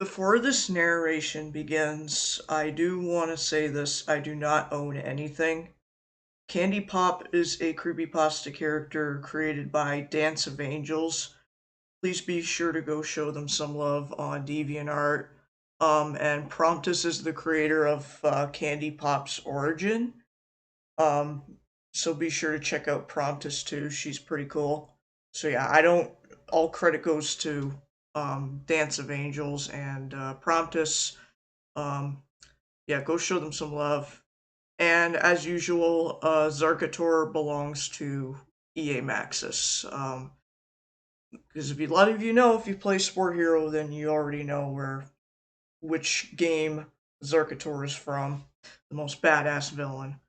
Before this narration begins, I do want to say this: I do not own anything. Candy Pop is a creepypasta character created by Dance of Angels. Please be sure to go show them some love on DeviantArt. And Promptus is the creator of Candy Pop's origin. So be sure to check out Promptus too. She's pretty cool. So yeah, I don't. All credit goes to Dance of Angels and Promptus. Um, yeah, go show them some love. And as usual, Zarkhator belongs to EA Maxis. Because if a lot of you know, if you play Sport Hero, then you already know which game Zarkhator is from. The most badass villain.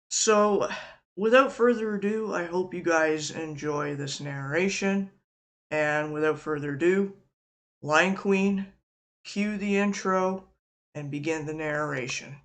So, without further ado, I hope you guys enjoy this narration. And without further ado, Lion Queen, cue the intro, and begin the narration.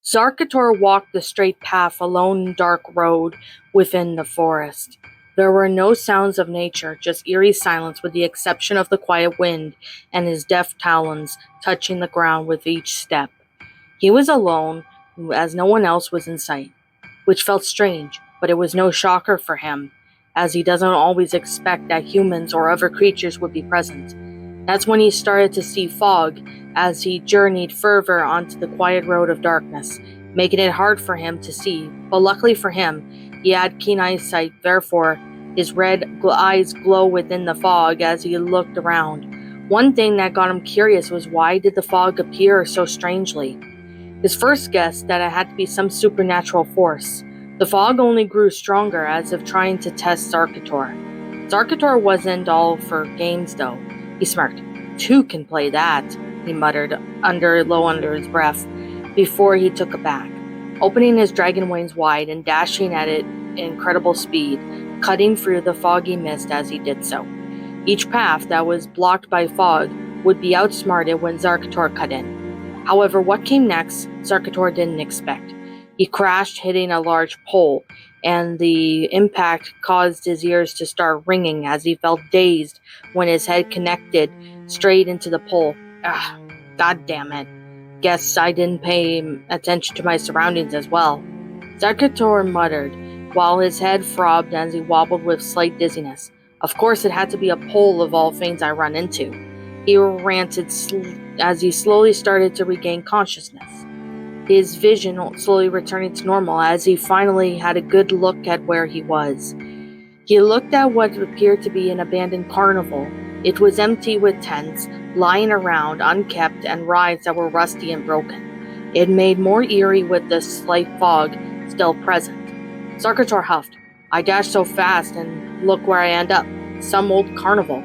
Zarkhator walked the straight path along the dark road within the forest. There were no sounds of nature, just eerie silence with the exception of the quiet wind and his deft talons touching the ground with each step. He was alone, as no one else was in sight, which felt strange, but it was no shocker for him, as he doesn't always expect that humans or other creatures would be present. That's when he started to see fog as he journeyed further onto the quiet road of darkness, making it hard for him to see. But luckily for him, he had keen eyesight, therefore his red eyes glow within the fog as he looked around. One thing that got him curious was why did the fog appear so strangely? His first guess that it had to be some supernatural force. The fog only grew stronger as if trying to test Zarkhator. Zarkhator wasn't all for games though. He smirked. "Two can play that," he muttered low under his breath, before he took it back, opening his dragon wings wide and dashing at it in incredible speed, cutting through the foggy mist as he did so. Each path that was blocked by fog would be outsmarted when Zarkhator cut in. However, what came next, Zarkhator didn't expect. He crashed, hitting a large pole, and the impact caused his ears to start ringing as he felt dazed when his head connected straight into the pole. Ah, god damn it. Guess I didn't pay attention to my surroundings as well. Zarkhator muttered, while his head throbbed as he wobbled with slight dizziness. Of course it had to be a pole of all things I run into. He ranted as he slowly started to regain consciousness, his vision slowly returning to normal as he finally had a good look at where he was. He looked at what appeared to be an abandoned carnival. It was empty with tents lying around, unkept, and rides that were rusty and broken. It made more eerie with the slight fog still present. Zarkhator huffed. "I dashed so fast, and look where I end up. Some old carnival.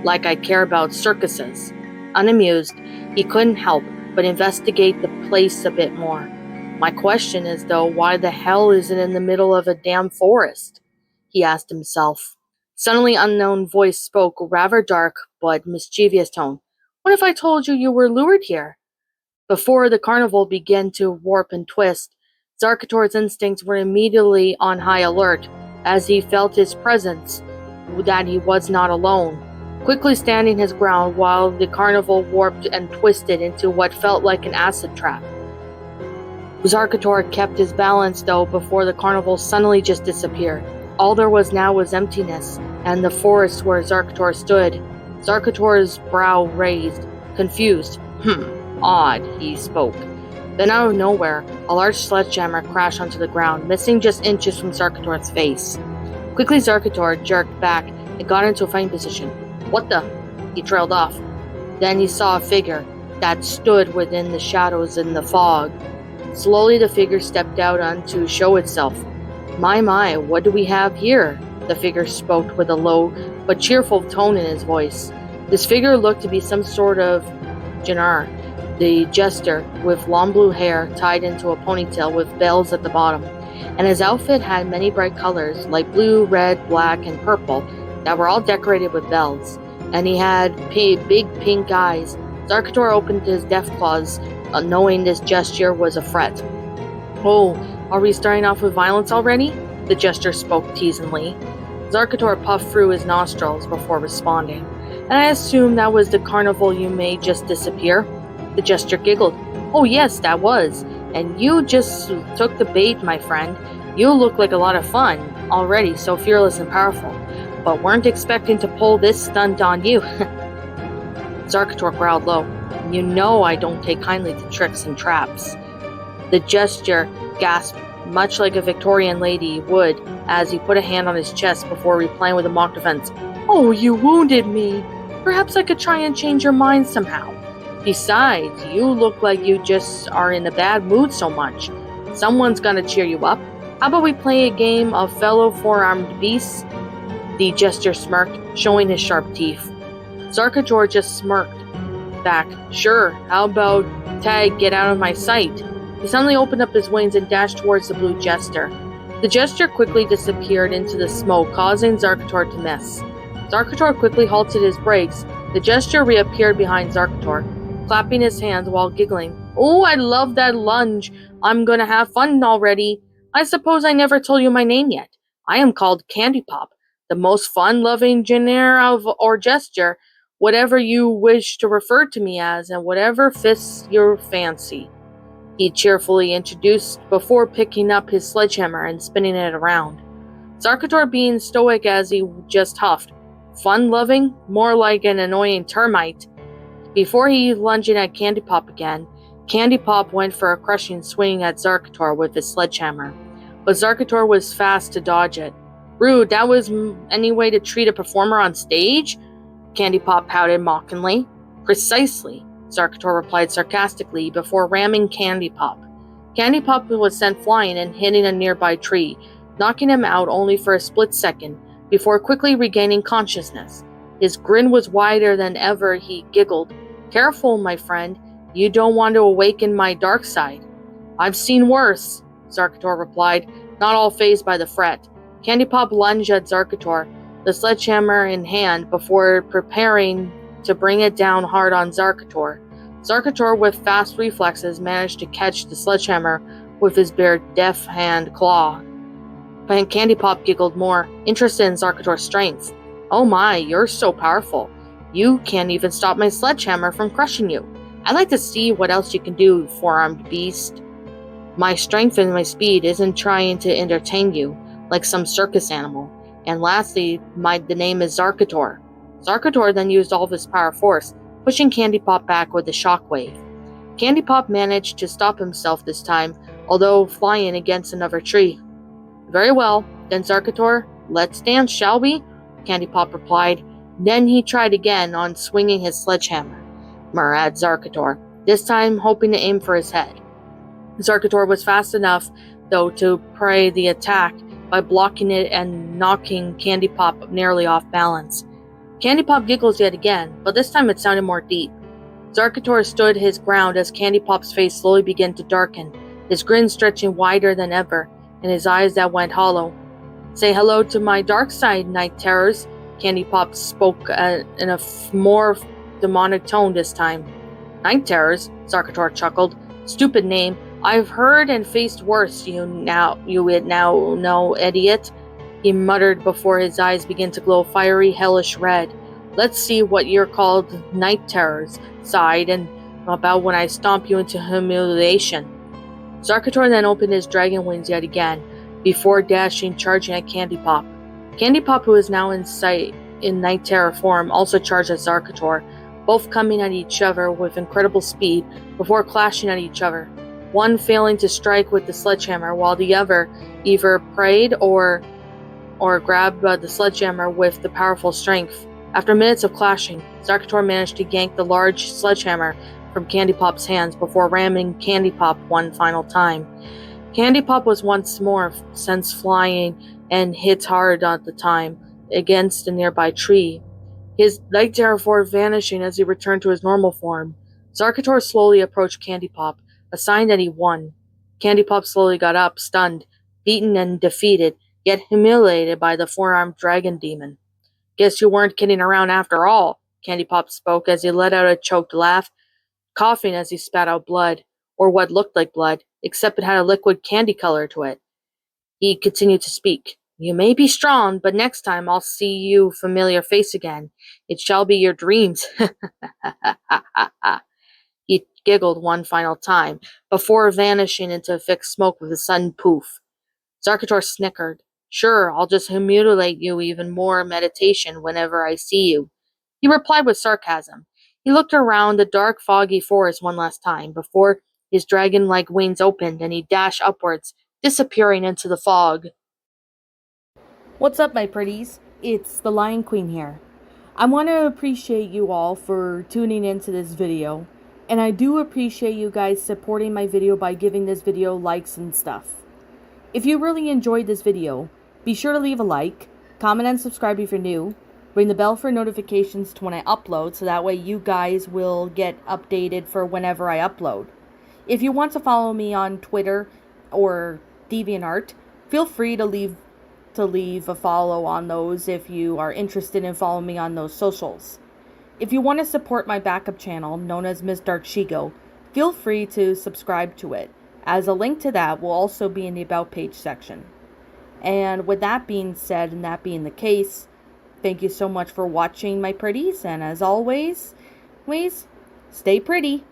Like I care about circuses." Unamused, he couldn't help but investigate the place a bit more. "My question is, though, why the hell is it in the middle of a damn forest?" he asked himself. Suddenly unknown voice spoke, a rather dark but mischievous tone. "What if I told you you were lured here?" Before the carnival began to warp and twist, Zarkhator's instincts were immediately on high alert as he felt his presence, that he was not alone. Quickly standing his ground while the carnival warped and twisted into what felt like an acid trap. Zarkhator kept his balance though before the carnival suddenly just disappeared. All there was now was emptiness, and the forest where Zarkhator stood. Zarkhator's brow raised, confused. Odd," he spoke. Then out of nowhere, a large sledgehammer crashed onto the ground, missing just inches from Zarkhator's face. Quickly Zarkhator jerked back and got into a fighting position. "What the?" He trailed off. Then he saw a figure that stood within the shadows in the fog. Slowly the figure stepped out to show itself. My, what do we have here?" the figure spoke with a low but cheerful tone in his voice. This figure looked to be some sort of Jannar, the jester, with long blue hair tied into a ponytail with bells at the bottom, and his outfit had many bright colors like blue, red, black, and purple that were all decorated with bells, and he had big pink eyes. Zarkhator opened his death claws, knowing this gesture was a threat. "Oh, are we starting off with violence already?" the jester spoke teasingly. Zarkhator puffed through his nostrils before responding. "And I assume that was the carnival you made just disappear?" The jester giggled. "Oh yes, that was. And you just took the bait, my friend. You look like a lot of fun, already so fearless and powerful, but weren't expecting to pull this stunt on you." Zarkhator growled low. "You know I don't take kindly to tricks and traps." The jester gasped, much like a Victorian lady would, as he put a hand on his chest before replying with a mock defense. "Oh, you wounded me. Perhaps I could try and change your mind somehow. Besides, you look like you just are in a bad mood so much. Someone's gonna cheer you up. How about we play a game of fellow four-armed beasts?" The jester smirked, showing his sharp teeth. Zarkhator just smirked back. "Sure, how about tag get out of my sight?" He suddenly opened up his wings and dashed towards the blue jester. The jester quickly disappeared into the smoke, causing Zarkhator to miss. Zarkhator quickly halted his brakes. The jester reappeared behind Zarkhator, clapping his hands while giggling. "Oh, I love that lunge. I'm gonna have fun already. I suppose I never told you my name yet. I am called Candy Pop, the most fun-loving genre of or gesture, whatever you wish to refer to me as, and whatever fits your fancy," he cheerfully introduced before picking up his sledgehammer and spinning it around. Zarkhator, being stoic as he just huffed, "Fun-loving? More like an annoying termite." Before he lunged at Candy Pop again, Candy Pop went for a crushing swing at Zarkhator with his sledgehammer, but Zarkhator was fast to dodge it. "Rude, that was any way to treat a performer on stage?" Candy Pop pouted mockingly. "Precisely," Zarkhator replied sarcastically before ramming Candy Pop. Candy Pop was sent flying and hitting a nearby tree, knocking him out only for a split second, before quickly regaining consciousness. His grin was wider than ever. He giggled. "Careful, my friend. You don't want to awaken my dark side." "I've seen worse," Zarkhator replied, not all fazed by the threat. Candy Pop lunged at Zarkhator, the sledgehammer in hand, before preparing to bring it down hard on Zarkhator. Zarkhator, with fast reflexes, managed to catch the sledgehammer with his bare deft hand claw. And Candy Pop giggled more, interested in Zarkhator's strength. "Oh my, you're so powerful. You can't even stop my sledgehammer from crushing you. I'd like to see what else you can do, four-armed beast. My strength and my speed isn't trying to entertain you, like some circus animal. And lastly, the name is Zarkhator." Zarkhator then used all of his power force, pushing Candy Pop back with a shockwave. Candy Pop managed to stop himself this time, although flying against another tree. "Very well, then Zarkhator, let's dance, shall we?" Candy Pop replied. Then he tried again on swinging his sledgehammer at Zarkhator, this time hoping to aim for his head. Zarkhator was fast enough, though, to parry the attack by blocking it and knocking Candy Pop nearly off balance. Candy Pop giggles yet again, but this time it sounded more deep. Zarkhator stood his ground as Candy Pop's face slowly began to darken, his grin stretching wider than ever, and his eyes that went hollow. "Say hello to my dark side, night terrors," Candy Pop spoke in a more demonic tone this time. "Night terrors?" Zarkhator chuckled. "Stupid name. I've heard and faced worse, you now know, idiot," he muttered before his eyes began to glow fiery, hellish red. "Let's see what you're called night terrors side and about when I stomp you into humiliation." Zarkhator then opened his dragon wings yet again, before charging at Candy Pop. Candy Pop, who is now in sight in night terror form, also charged at Zarkhator, both coming at each other with incredible speed before clashing at each other, one failing to strike with the sledgehammer while the other either prayed or grabbed the sledgehammer with the powerful strength. After minutes of clashing, Zarkhator managed to yank the large sledgehammer from Candy Pop's hands before ramming Candy Pop one final time. Candy Pop was once more sent flying and hits hard at the time against a nearby tree. His light therefore vanishing as he returned to his normal form. Zarkhator slowly approached Candy Pop, a sign that he won. Candy Pop slowly got up, stunned, beaten and defeated, yet humiliated by the four-armed dragon demon. Guess you weren't kidding around after all, Candy Pop spoke as he let out a choked laugh, coughing as he spat out blood, or what looked like blood, except it had a liquid candy color to it. He continued to speak. You may be strong, but next time I'll see you familiar face again. It shall be your dreams. He giggled one final time, before vanishing into a thick smoke with a sudden poof. Zarkhator snickered. Sure, I'll just mutilate you even more in meditation whenever I see you. He replied with sarcasm. He looked around the dark, foggy forest one last time, before his dragon-like wings opened and he dashed upwards, disappearing into the fog. What's up, my pretties? It's the Lion Queen here. I want to appreciate you all for tuning into this video, and I do appreciate you guys supporting my video by giving this video likes and stuff. If you really enjoyed this video, be sure to leave a like, comment and subscribe if you're new, ring the bell for notifications to when I upload so that way you guys will get updated for whenever I upload. If you want to follow me on Twitter or DeviantArt, feel free to leave a follow on those if you are interested in following me on those socials. If you want to support my backup channel, known as Miss Dark Shigo, feel free to subscribe to it, as a link to that will also be in the About page section. And with that being said, and that being the case, thank you so much for watching, my pretties, and as always, stay pretty.